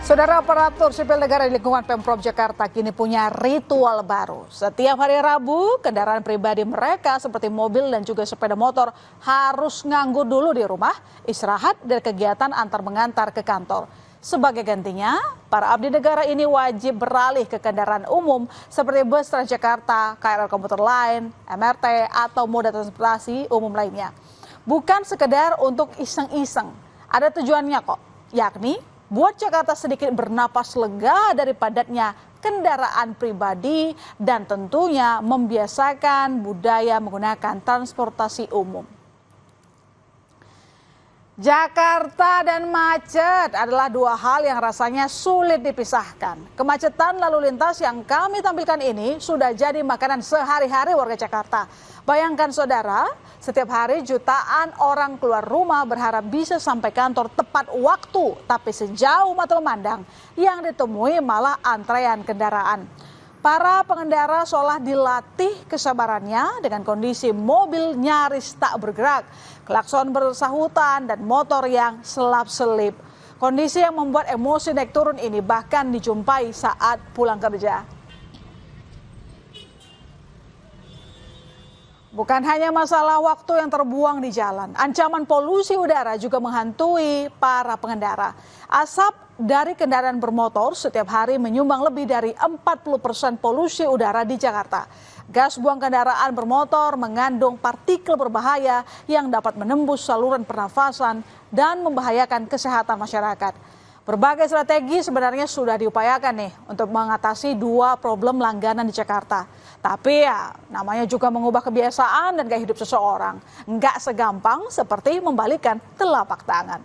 Saudara, aparatur sipil negara di lingkungan Pemprov Jakarta kini punya ritual baru. Setiap hari Rabu, kendaraan pribadi mereka seperti mobil dan juga sepeda motor harus nganggur dulu di rumah, istirahat dari kegiatan antar mengantar ke kantor. Sebagai gantinya, para abdi negara ini wajib beralih ke kendaraan umum seperti bus Transjakarta, KRL komuter lain, MRT, atau moda transportasi umum lainnya. Bukan sekedar untuk iseng-iseng, ada tujuannya kok, yakni buat Jakarta sedikit bernapas lega dari padatnya kendaraan pribadi dan tentunya membiasakan budaya menggunakan transportasi umum. Jakarta dan macet adalah dua hal yang rasanya sulit dipisahkan. Kemacetan lalu lintas yang kami tampilkan ini sudah jadi makanan sehari-hari warga Jakarta. Bayangkan saudara, setiap hari jutaan orang keluar rumah berharap bisa sampai kantor tepat waktu. Tapi sejauh mata memandang, yang ditemui malah antrean kendaraan. Para pengendara seolah dilatih kesabarannya dengan kondisi mobil nyaris tak bergerak, klakson bersahutan dan motor yang selap-selip. Kondisi yang membuat emosi naik turun ini bahkan dijumpai saat pulang kerja. Bukan hanya masalah waktu yang terbuang di jalan, ancaman polusi udara juga menghantui para pengendara. Asap dari kendaraan bermotor setiap hari menyumbang lebih dari 40% polusi udara di Jakarta. Gas buang kendaraan bermotor mengandung partikel berbahaya yang dapat menembus saluran pernafasan dan membahayakan kesehatan masyarakat. Berbagai strategi sebenarnya sudah diupayakan nih untuk mengatasi dua problem langganan di Jakarta. Tapi ya namanya juga mengubah kebiasaan dan gaya hidup seseorang. Nggak segampang seperti membalikan telapak tangan.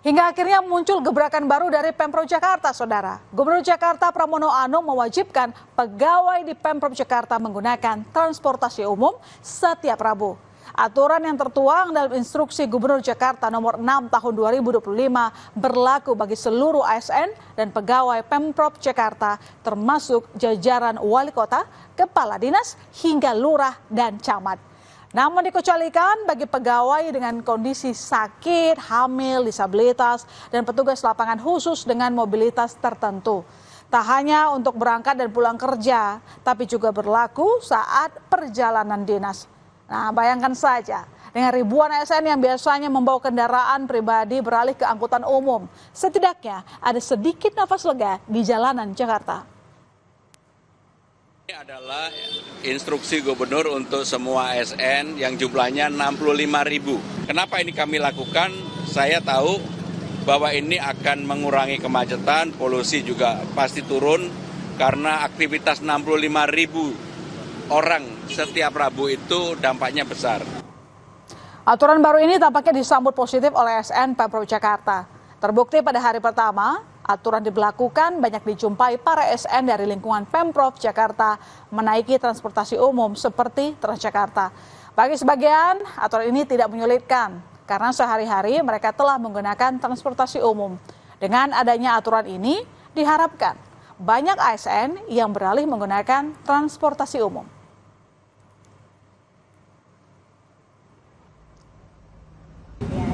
Hingga akhirnya muncul gebrakan baru dari Pemprov Jakarta, saudara. Gubernur Jakarta Pramono Anung mewajibkan pegawai di Pemprov Jakarta menggunakan transportasi umum setiap Rabu. Aturan yang tertuang dalam instruksi Gubernur Jakarta nomor 6 tahun 2025 berlaku bagi seluruh ASN dan pegawai Pemprov Jakarta termasuk jajaran wali kota, kepala dinas hingga lurah dan camat. Namun dikecualikan bagi pegawai dengan kondisi sakit, hamil, disabilitas, dan petugas lapangan khusus dengan mobilitas tertentu. Tak hanya untuk berangkat dan pulang kerja, tapi juga berlaku saat perjalanan dinas. Nah, bayangkan saja, dengan ribuan ASN yang biasanya membawa kendaraan pribadi beralih ke angkutan umum, setidaknya ada sedikit nafas lega di jalanan Jakarta. Ini adalah instruksi gubernur untuk semua ASN yang jumlahnya 65.000. Kenapa ini kami lakukan? Saya tahu bahwa ini akan mengurangi kemacetan, polusi juga pasti turun karena aktivitas 65.000 orang setiap Rabu itu dampaknya besar. Aturan baru ini tampaknya disambut positif oleh ASN Pemprov Jakarta. Terbukti pada hari pertama, aturan diberlakukan banyak dijumpai para ASN dari lingkungan Pemprov Jakarta menaiki transportasi umum seperti Transjakarta. Bagi sebagian, aturan ini tidak menyulitkan karena sehari-hari mereka telah menggunakan transportasi umum. Dengan adanya aturan ini, diharapkan banyak ASN yang beralih menggunakan transportasi umum.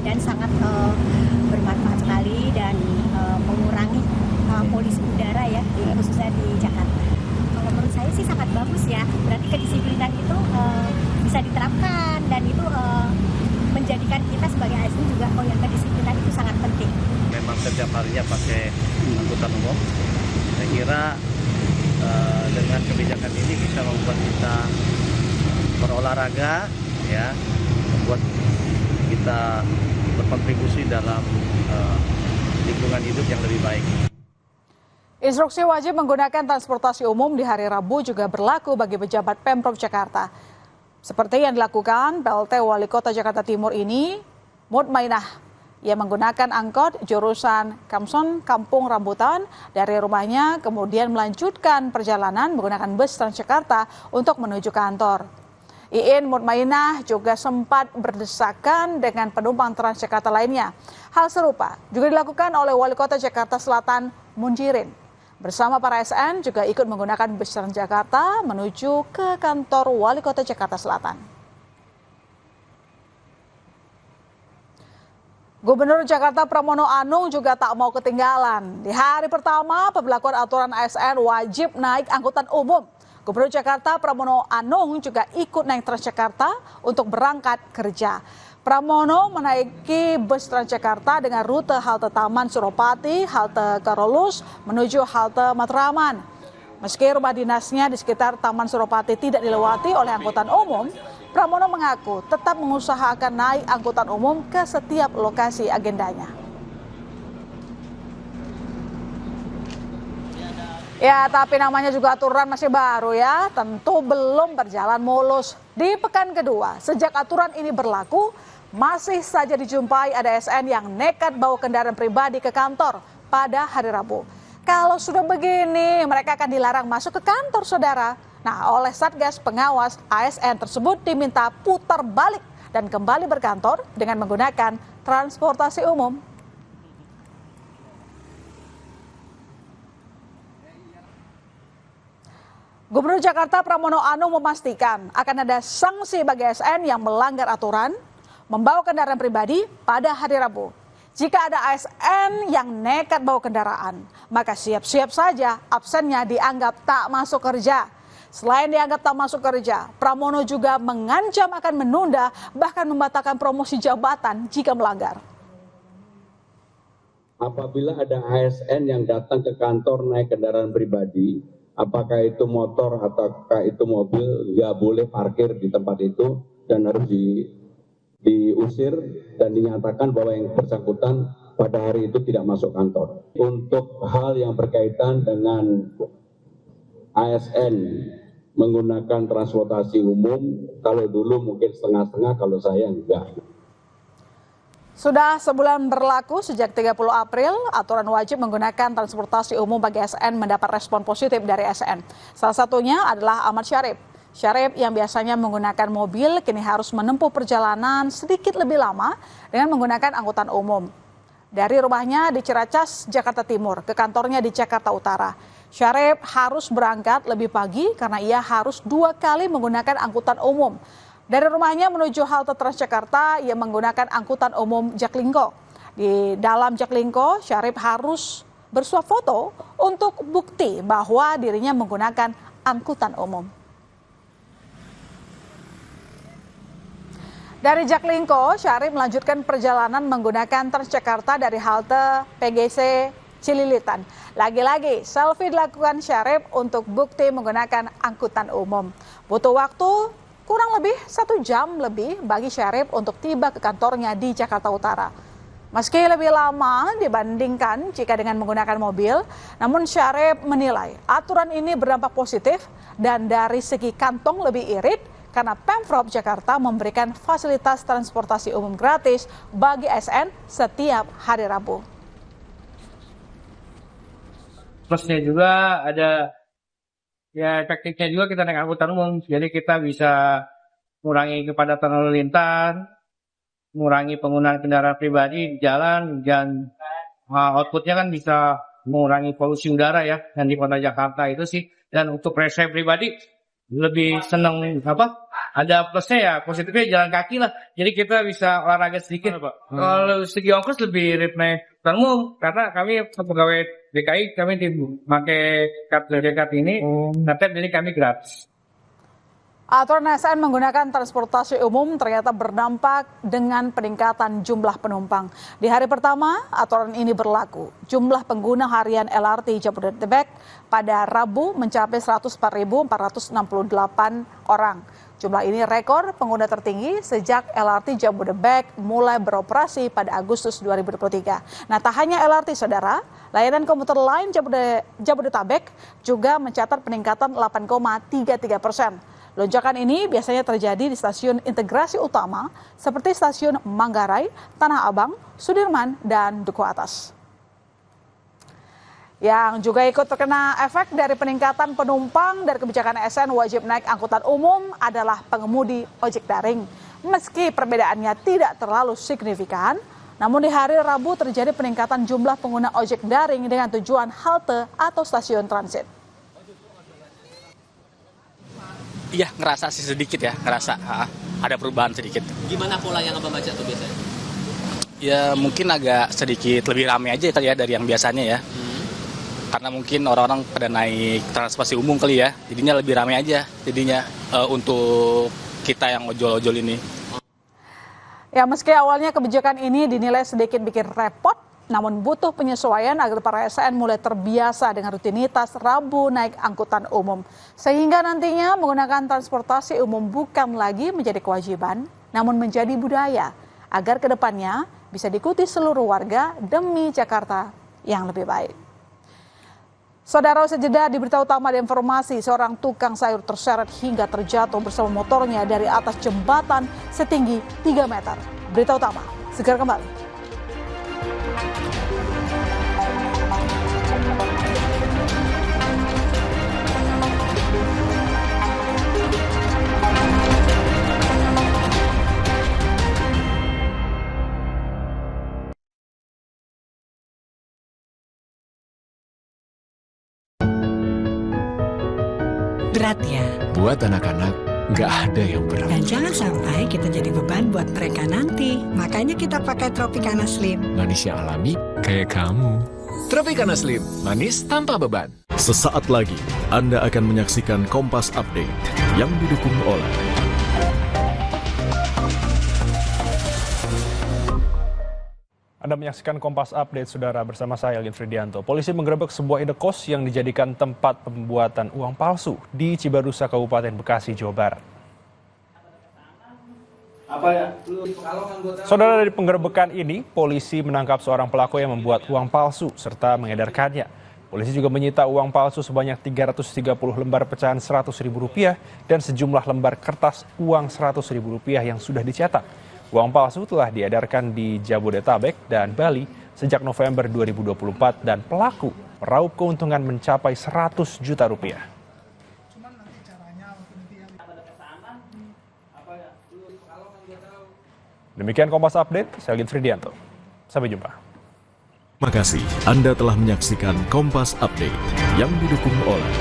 Dan sangat bermanfaat sekali dan mengurangi polusi udara ya, khususnya di Jakarta. Kalau menurut saya sih sangat bagus ya, berarti kedisiplinan itu bisa diterapkan dan itu menjadikan kita sebagai ASN juga yang kedisiplinan itu sangat penting. Memang setiap harinya pakai angkutan umum, saya kira dengan kebijakan ini bisa membuat kita berolahraga, ya, membuat kita berkontribusi dalam lingkungan hidup yang lebih baik. Instruksi wajib menggunakan transportasi umum di hari Rabu juga berlaku bagi pejabat Pemprov Jakarta. Seperti yang dilakukan PLT Wali Kota Jakarta Timur ini, Mutmainah, yang menggunakan angkot jurusan Kamson Kampung Rambutan dari rumahnya kemudian melanjutkan perjalanan menggunakan bus Transjakarta untuk menuju kantor. Iin Mutmainah juga sempat berdesakan dengan penumpang Transjakarta lainnya. Hal serupa juga dilakukan oleh Wali Kota Jakarta Selatan Munjirin. Bersama para ASN juga ikut menggunakan bus Transjakarta menuju ke kantor Wali Kota Jakarta Selatan. Gubernur Jakarta Pramono Anung juga tak mau ketinggalan. Di hari pertama pemberlakuan aturan ASN wajib naik angkutan umum. Gubernur Jakarta Pramono Anung juga ikut naik Transjakarta untuk berangkat kerja. Pramono menaiki bus Transjakarta dengan rute halte Taman Suropati, halte Karolus menuju halte Matraman. Meski rumah dinasnya di sekitar Taman Suropati tidak dilewati oleh angkutan umum, Pramono mengaku tetap mengusahakan naik angkutan umum ke setiap lokasi agendanya. Ya, tapi namanya juga aturan masih baru ya, tentu belum berjalan mulus. Di pekan kedua, sejak aturan ini berlaku, masih saja dijumpai ada ASN yang nekat bawa kendaraan pribadi ke kantor pada hari Rabu. Kalau sudah begini, mereka akan dilarang masuk ke kantor, saudara. Nah, oleh Satgas Pengawas, ASN tersebut diminta putar balik dan kembali berkantor dengan menggunakan transportasi umum. Gubernur Jakarta Pramono Anung memastikan akan ada sanksi bagi ASN yang melanggar aturan membawa kendaraan pribadi pada hari Rabu. Jika ada ASN yang nekat bawa kendaraan, maka siap-siap saja absennya dianggap tak masuk kerja. Selain dianggap tak masuk kerja, Pramono juga mengancam akan menunda bahkan membatalkan promosi jabatan jika melanggar. Apabila ada ASN yang datang ke kantor naik kendaraan pribadi, apakah itu motor ataukah itu mobil, nggak boleh parkir di tempat itu dan harus diusir dan dinyatakan bahwa yang bersangkutan pada hari itu tidak masuk kantor. Untuk hal yang berkaitan dengan ASN menggunakan transportasi umum, kalau dulu mungkin setengah-setengah, kalau saya enggak. Sudah sebulan berlaku sejak 30 April, aturan wajib menggunakan transportasi umum bagi ASN mendapat respon positif dari ASN. Salah satunya adalah Ahmad Syarif. Syarif yang biasanya menggunakan mobil kini harus menempuh perjalanan sedikit lebih lama dengan menggunakan angkutan umum. Dari rumahnya di Ciracas, Jakarta Timur, ke kantornya di Jakarta Utara. Syarif harus berangkat lebih pagi karena ia harus 2 kali menggunakan angkutan umum. Dari rumahnya menuju halte Transjakarta, ia menggunakan angkutan umum Jaklingko. Di dalam Jaklingko, Syarif harus bersuap foto untuk bukti bahwa dirinya menggunakan angkutan umum. Dari Jaklingko, Syarif melanjutkan perjalanan menggunakan Transjakarta dari halte PGC Cililitan. Lagi-lagi, selfie dilakukan Syarif untuk bukti menggunakan angkutan umum. Butuh waktu kurang lebih 1 jam lebih bagi Syarif untuk tiba ke kantornya di Jakarta Utara. Meski lebih lama dibandingkan jika dengan menggunakan mobil, namun Syarif menilai aturan ini berdampak positif dan dari segi kantong lebih irit karena Pemprov Jakarta memberikan fasilitas transportasi umum gratis bagi ASN setiap hari Rabu. Plusnya juga ada ya praktiknya juga kita naik angkutan umum, jadi kita bisa mengurangi kepadatan lalu lintas, mengurangi penggunaan kendaraan pribadi di jalan, dan outputnya kan bisa mengurangi polusi udara ya, dan di kota Jakarta itu sih. Dan untuk saya pribadi lebih senang ada plusnya ya, positifnya jalan kaki lah, jadi kita bisa olahraga sedikit. Kalau segi ongkos lebih irit naik angkutan umum karena kami pegawai DKI, kami pakai kartu dekat ini, jadi kami gratis. Aturan ASN menggunakan transportasi umum ternyata berdampak dengan peningkatan jumlah penumpang. Di hari pertama, aturan ini berlaku. Jumlah pengguna harian LRT Jabodetabek pada Rabu mencapai 104.468 orang. Jumlah ini rekor pengguna tertinggi sejak LRT Jabodebek mulai beroperasi pada Agustus 2023. Nah, tak hanya LRT, saudara, layanan komuter lain Jabodetabek juga mencatat peningkatan 8,33%. Lonjakan ini biasanya terjadi di stasiun integrasi utama seperti stasiun Manggarai, Tanah Abang, Sudirman, dan Duku Atas. Yang juga ikut terkena efek dari peningkatan penumpang dari kebijakan ASN wajib naik angkutan umum adalah pengemudi ojek daring. Meski perbedaannya tidak terlalu signifikan, namun di hari Rabu terjadi peningkatan jumlah pengguna ojek daring dengan tujuan halte atau stasiun transit. Iya, ngerasa sih sedikit ya, ngerasa ada perubahan sedikit. Gimana pola yang Abang baca tuh biasanya? Ya mungkin agak sedikit lebih ramai aja kali ya dari yang biasanya ya. Karena mungkin orang-orang pada naik transportasi umum kali ya, jadinya lebih ramai aja jadinya untuk kita yang ojol-ojol ini. Ya, meski awalnya kebijakan ini dinilai sedikit bikin repot, namun butuh penyesuaian agar para ASN mulai terbiasa dengan rutinitas Rabu naik angkutan umum. Sehingga nantinya menggunakan transportasi umum bukan lagi menjadi kewajiban, namun menjadi budaya. Agar kedepannya bisa diikuti seluruh warga demi Jakarta yang lebih baik. Saudara, sejeda di berita utama ada informasi seorang tukang sayur terseret hingga terjatuh bersama motornya dari atas jembatan setinggi 3 meter. Berita utama, segera kembali. Berat ya. Buat anak-anak, nggak ada yang berat. Dan jangan sampai kita jadi beban buat mereka nanti. Makanya kita pakai Tropicana Slim. Manisnya alami, kayak kamu. Tropicana Slim, manis tanpa beban. Sesaat lagi, Anda akan menyaksikan Kompas Update yang didukung oleh Anda menyaksikan Kompas Update, Saudara, bersama saya, Elin Fridianto. Polisi menggerebek sebuah indekos yang dijadikan tempat pembuatan uang palsu di Cibarusa, Kabupaten Bekasi, Jawa Barat. Saudara, dari penggerebekan ini, polisi menangkap seorang pelaku yang membuat uang palsu serta mengedarkannya. Polisi juga menyita uang palsu sebanyak 330 lembar pecahan Rp100.000 dan sejumlah lembar kertas uang Rp100.000 yang sudah dicetak. Uang palsu telah diedarkan di Jabodetabek dan Bali sejak November 2024 dan pelaku meraup keuntungan mencapai Rp100 juta. Demikian Kompas Update, saya Elin Fridianto. Sampai jumpa. Terima kasih Anda telah menyaksikan Kompas Update yang didukung oleh